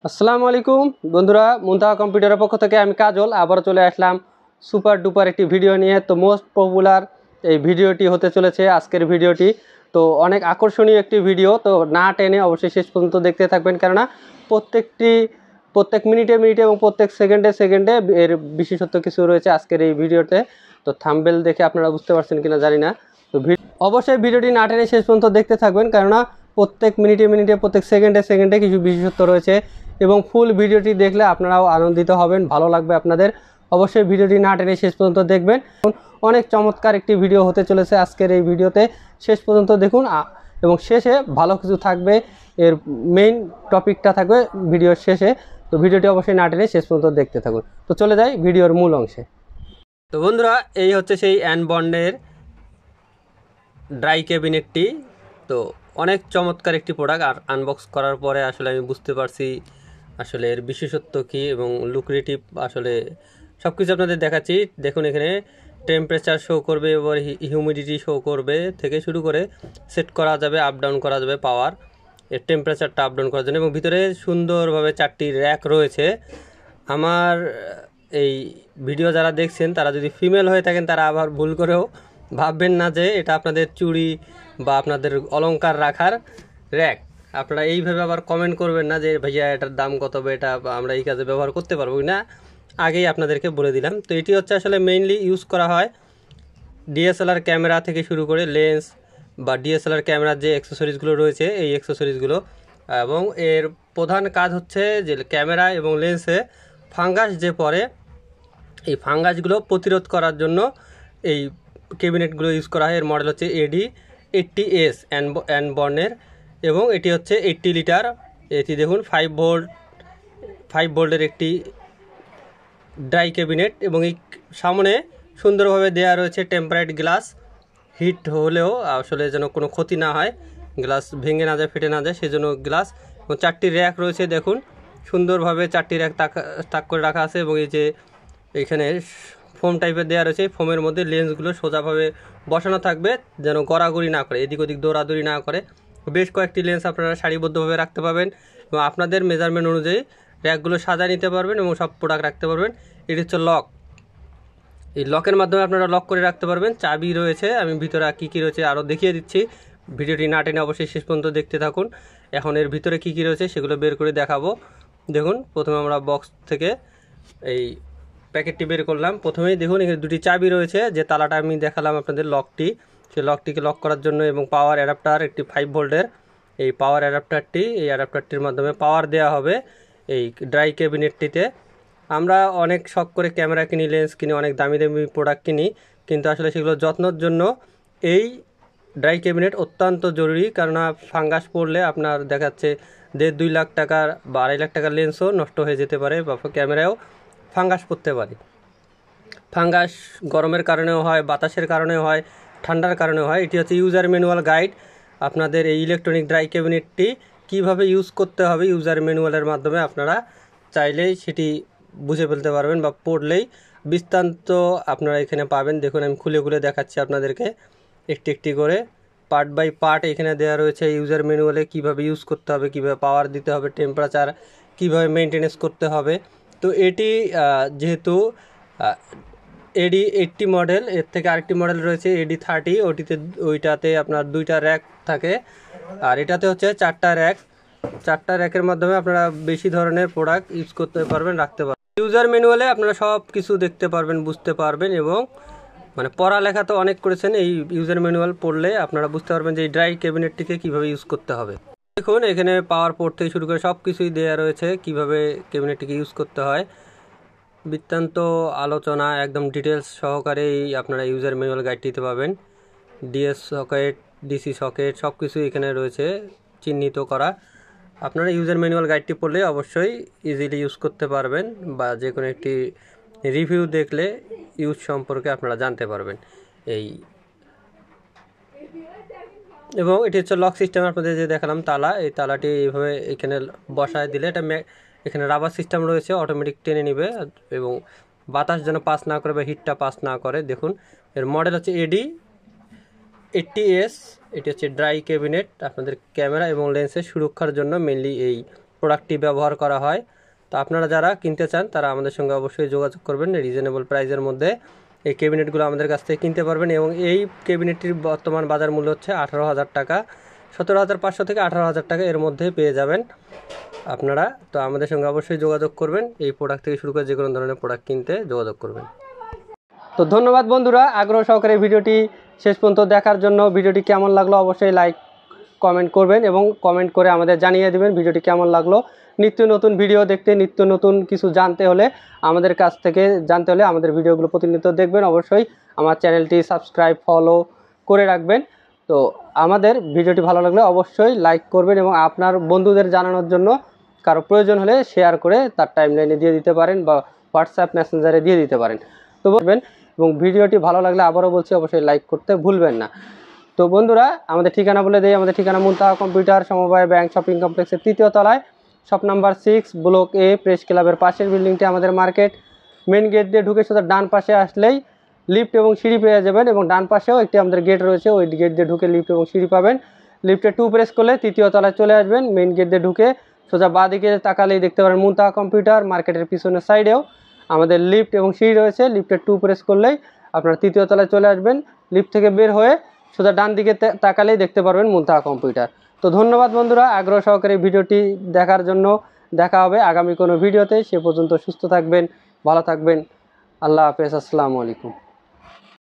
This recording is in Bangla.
আসসালামু আলাইকুম বন্ধুরা, মুনতাহা কম্পিউটারের পক্ষ থেকে আমি কাজল আবার চলে আসলাম সুপার ডুপার একটি ভিডিও নিয়ে। তো মোস্ট পপুলার এই ভিডিওটি হতে চলেছে আজকের ভিডিওটি। তো অনেক আকর্ষণীয় একটি ভিডিও, তো না টেনে অবশ্যই শেষ পর্যন্ত দেখতে থাকবেন, কেননা প্রত্যেক মিনিটে মিনিটে এবং প্রত্যেক সেকেন্ডে সেকেন্ডে এর বিশেষত্ব কিছু রয়েছে আজকের এই ভিডিওতে। তো থাম্বনেল দেখে আপনারা বুঝতে পারছেন কিনা জানি না। তো অবশ্যই ভিডিওটি না টেনে শেষ পর্যন্ত দেখতে থাকবেন, কেননা প্রত্যেক মিনিটে মিনিটে প্রত্যেক সেকেন্ডে সেকেন্ডে কিছু বিশেষত্ব রয়েছে এবং ফুল ভিডিওটি দেখলে আপনারাও আনন্দিত হবেন, ভালো লাগবে আপনাদের। অবশ্যই ভিডিওটি না টেনে শেষ পর্যন্ত দেখবেন। অনেক চমৎকার একটি ভিডিও হতে চলেছে আজকের এই ভিডিওতে, শেষ পর্যন্ত দেখুন এবং শেষে ভালো কিছু থাকবে, এর মেইন টপিকটা থাকবে ভিডিওর শেষে। তো ভিডিওটি অবশ্যই না টেনে শেষ পর্যন্ত দেখতে থাকুন। তো চলে যাই ভিডিওর মূল অংশে। তো বন্ধুরা, এই হচ্ছে সেই অ্যানবন্ডের ড্রাই ক্যাবিনেটটি। তো অনেক চমৎকার একটি প্রোডাক্ট, আর আনবক্স করার পরে আসলে আমি বুঝতে পারছি আসলে এর বিশেষত্ব কী এবং লুক্রেটিভ আসলে সব কিছু আপনাদের দেখাচ্ছি। দেখুন, এখানে টেম্পারেচার শো করবে, এবার হিউমিডিটি শো করবে থেকে শুরু করে সেট করা যাবে, আপ ডাউন করা যাবে পাওয়ার, এর টেম্পারেচারটা আপ ডাউন করার জন্য। এবং ভিতরে সুন্দরভাবে 4টি র্যাক রয়েছে। আমার এই ভিডিও যারা দেখছেন তারা যদি ফিমেল হয়ে থাকেন তারা আবার ভুল করেও ভাববেন না যে এটা আপনাদের চুড়ি বা আপনাদের অলংকার রাখার র্যাক। আপনারা এইভাবে আবার কমেন্ট করবেন না যে ভাইয়া এটার দাম কত হবে, এটা আমরা এই কাজে ব্যবহার করতে পারবো না, আগেই আপনাদেরকে বলে দিলাম। তো এটি হচ্ছে আসলে মেইনলি ইউজ করা হয় ডিএসএলআর ক্যামেরা থেকে শুরু করে লেন্স বা ডিএসএলআর ক্যামেরার যে অ্যাক্সেসরিজগুলো রয়েছে এই অ্যাক্সেসরিজগুলো, এবং এর প্রধান কাজ হচ্ছে যে ক্যামেরা এবং লেন্সে ফাঙ্গাস যে পড়ে এই ফাঙ্গাসগুলো প্রতিরোধ করার জন্য এই ক্যাবিনেটগুলো ইউজ করা হয়। এর মডেল হচ্ছে AD80S অ্যানবর্নের, এবং এটি হচ্ছে 80 লিটার। এটি দেখুন 5 ভোল্টের একটি ড্রাই ক্যাবিনেট, এবং এই সামনে সুন্দরভাবে দেওয়া রয়েছে টেম্পারেট গ্লাস। হিট হলেও আসলে যেন কোনো ক্ষতি না হয়, গ্লাস ভেঙে না যায়, ফেটে না যায়, সেজন্য গ্লাস। এবং 4টি র্যাক রয়েছে, দেখুন সুন্দরভাবে 4টি র্যাক তাক করে রাখা আছে। এবং এই যে এখানে ফোম টাইপের দেওয়া রয়েছে, ফোমের মধ্যে লেন্সগুলো সোজাভাবে বসানো থাকবে যেন গড়াগড়ি না করে, এদিক ওদিক দৌড়াদৌড়ি না করে। বেশ কয়েকটি লেন্স আপনারা সারিবদ্ধভাবে রাখতে পারবেন এবং আপনাদের মেজারমেন্ট অনুযায়ী র্যাকগুলো সাজায় নিতে পারবেন এবং সব প্রোডাক্ট রাখতে পারবেন। এটি হচ্ছে লক, এই লকের মাধ্যমে আপনারা লক করে রাখতে পারবেন। চাবি রয়েছে, আমি ভিতরে কী কী রয়েছে আরও দেখিয়ে দিচ্ছি, ভিডিওটি না টেনে অবশ্যই শেষ পর্যন্ত দেখতে থাকুন। এখন এর ভিতরে কী কী রয়েছে সেগুলো বের করে দেখাবো। দেখুন, প্রথমে আমরা বক্স থেকে এই প্যাকেটটি বের করলাম। প্রথমেই দেখুন এখানে 2টি চাবি রয়েছে, যে তালাটা আমি দেখালাম আপনাদের লকটি, সেই লকটিকে লক করার জন্য, এবং পাওয়ার অ্যাডাপ্টার একটি 5 ভোল্টের, এই পাওয়ার অ্যাডাপ্টারটির মাধ্যমে পাওয়ার দেওয়া হবে এই ড্রাই ক্যাবিনেটটিতে। আমরা অনেক শখ করে ক্যামেরা কিনি, লেন্স কিনি, অনেক দামি দামি প্রোডাক্ট কিনি, কিন্তু আসলে সেগুলো যত্নের জন্য এই ড্রাই ক্যাবিনেট অত্যন্ত জরুরি। কেননা ফাঙ্গাস পড়লে আপনার দেখাচ্ছে 1.5-2 লাখ টাকার বা 2.5 লাখ টাকার লেন্সও নষ্ট হয়ে যেতে পারে, বা ক্যামেরায়ও ফাঙ্গাস পড়তে পারে। ফাঙ্গাস গরমের কারণেও হয়, বাতাসের কারণেও হয়, ঠান্ডার কারণেও হয়। এটি হচ্ছে ইউজার ম্যানুয়াল গাইড, আপনাদের এই ইলেকট্রনিক ড্রাই ক্যাবিনেটটি কীভাবে ইউজ করতে হবে ইউজার ম্যানুয়ালের মাধ্যমে আপনারা চাইলেই সেটি বুঝে ফেলতে পারবেন, বা পড়লেই বিস্তারিত আপনারা এখানে পাবেন। দেখুন, আমি খুলে খুলে দেখাচ্ছি আপনাদেরকে একটি একটি করে, পার্ট বাই পার্ট এখানে দেওয়া রয়েছে ইউজার ম্যানুয়ালে, কীভাবে ইউজ করতে হবে, কীভাবে পাওয়ার দিতে হবে, টেম্পারেচার কীভাবে মেনটেনেন্স করতে হবে। তো এটি যেহেতু AD80 মডেল, এর থেকে আরেকটি মডেল রয়েছে AD30, ওইটাতে আপনার 2টা র্যাক থাকে, আর এটাতে হচ্ছে 4টা র্যাক। 4টা র্যাকের মাধ্যমে আপনারা বেশি ধরনের প্রোডাক্ট ইউজ করতে পারবেন, রাখতে পারবেন। ইউজার ম্যানুয়ালে আপনারা সব কিছু দেখতে পারবেন, বুঝতে পারবেন, এবং মানে পড়ালেখা তো অনেক করেছেন, এই ইউজার ম্যানুয়াল পড়লে আপনারা বুঝতে পারবেন যে এই ড্রাই ক্যাবিনেটটিকে কীভাবে ইউজ করতে হবে। দেখুন, এখানে পাওয়ার পোর্ট থেকে শুরু করে সব কিছুই দেওয়া রয়েছে, কীভাবে ক্যাবিনেটটিকে ইউজ করতে হয়, বৃত্তান্ত আলোচনা একদম ডিটেলস সহকারে আপনারা ইউজার ম্যানুয়াল গাইডটিতে পাবেন। ডিএস সকেট, ডিসি সকেট সব কিছুই এখানে রয়েছে চিহ্নিত করা। আপনারা ইউজার ম্যানুয়াল গাইডটি পড়লে অবশ্যই ইজিলি ইউজ করতে পারবেন, বা যে কোনো একটি রিভিউ দেখলে ইউজ সম্পর্কে আপনারা জানতে পারবেন। এবং এটি হচ্ছে লক সিস্টেম, আপনাদের যে দেখালাম তালা, এই তালাটি এইভাবে এখানে বসায় দিলে এটা এখানে রাবার সিস্টেম রয়েছে, অটোমেটিক টেনে নেবে এবং বাতাস যেন পাস না করে বা হিটটা পাস না করে। দেখুন, এর মডেল হচ্ছে AD80S। এটি হচ্ছে ড্রাই ক্যাবিনেট, আপনাদের ক্যামেরা এবং লেন্সের সুরক্ষার জন্য মেনলি এই প্রোডাক্টটি ব্যবহার করা হয়। তো আপনারা যারা কিনতে চান তারা আমাদের সঙ্গে অবশ্যই যোগাযোগ করবেন। রিজনেবল প্রাইসের মধ্যে এই ক্যাবিনেটগুলো আমাদের কাছ থেকে কিনতে পারবেন এবং এই ক্যাবিনেটটির বর্তমান বাজার মূল্য হচ্ছে 18,000 টাকা, 17,500 থেকে 18,000 টাকা এর মধ্যে পেয়ে যাবেন আপনারা। তো আমাদের সঙ্গে অবশ্যই যোগাযোগ করবেন, এই প্রোডাক্ট থেকে শুরু করে যে কোনো ধরনের প্রোডাক্ট কিনতে যোগাযোগ করবেন। তো ধন্যবাদ বন্ধুরা, আগ্রহ সহকারে ভিডিওটি শেষ পর্যন্ত দেখার জন্য। ভিডিওটি কেমন লাগলো অবশ্যই লাইক কমেন্ট করবেন এবং কমেন্ট করে আমাদের জানিয়ে দেবেন ভিডিওটি কেমন লাগলো। নিত্য নতুন ভিডিও দেখতে, নিত্য নতুন কিছু জানতে হলে আমাদের কাছ থেকে জানতে হলে আমাদের ভিডিওগুলো প্রতিনিয়ত দেখবেন। অবশ্যই আমার চ্যানেলটি সাবস্ক্রাইব ফলো করে রাখবেন। তো আমাদের ভিডিওটি ভালো লাগলে অবশ্যই লাইক করবেন এবং আপনার বন্ধুদের জানানোর জন্য কারো প্রয়োজন হলে শেয়ার করে তার টাইমলাইনে দিয়ে দিতে পারেন বা হোয়াটসঅ্যাপ মেসেঞ্জারে দিয়ে দিতে পারেন। তো বলবেন এবং ভিডিওটি ভালো লাগলে আবারও বলছি অবশ্যই লাইক করতে ভুলবেন না। তো বন্ধুরা, আমাদের ঠিকানা বলে দেই। আমাদের ঠিকানা মুনতাহা কম্পিউটার সমবায় ব্যাংক শপিং কমপ্লেক্সের 3য় তলায়, শপ নাম্বার 6, ব্লক এ, প্রেস ক্লাবের পাশের বিল্ডিংটি আমাদের মার্কেট। মেন গেট দিয়ে ঢুকে সোজা ডান পাশে আসলেই লিফট এবং সিঁড়ি পেয়ে যাবেন এবং ডান পাশেও একটি আমাদের গেট রয়েছে, ওই গেট দিয়ে ঢুকে লিফট এবং সিঁড়ি পাবেন। লিফটে 2 প্রেস করলে 3য় তলায় চলে আসবেন। মেন গেট দিয়ে ঢুকে সোজা বাঁ দিকে তাকালেই দেখতে পারেন মুনতাহা কম্পিউটার। মার্কেটের পিছনের সাইডেও আমাদের লিফট এবং সিঁড়ি রয়েছে। লিফটে 2 প্রেস করলেই আপনারা 3য় তলায় চলে আসবেন। লিফট থেকে বের হয়ে সোজা ডান দিকে তাকালেই দেখতে পারবেন মুনতাহা কম্পিউটার। তো ধন্যবাদ বন্ধুরা আগ্রহ সহকারে ভিডিওটি দেখার জন্য। দেখা হবে আগামী কোনো ভিডিওতে। সে পর্যন্ত সুস্থ থাকবেন, ভালো থাকবেন। আল্লাহ হাফেজ, আসসালামু আলাইকুম।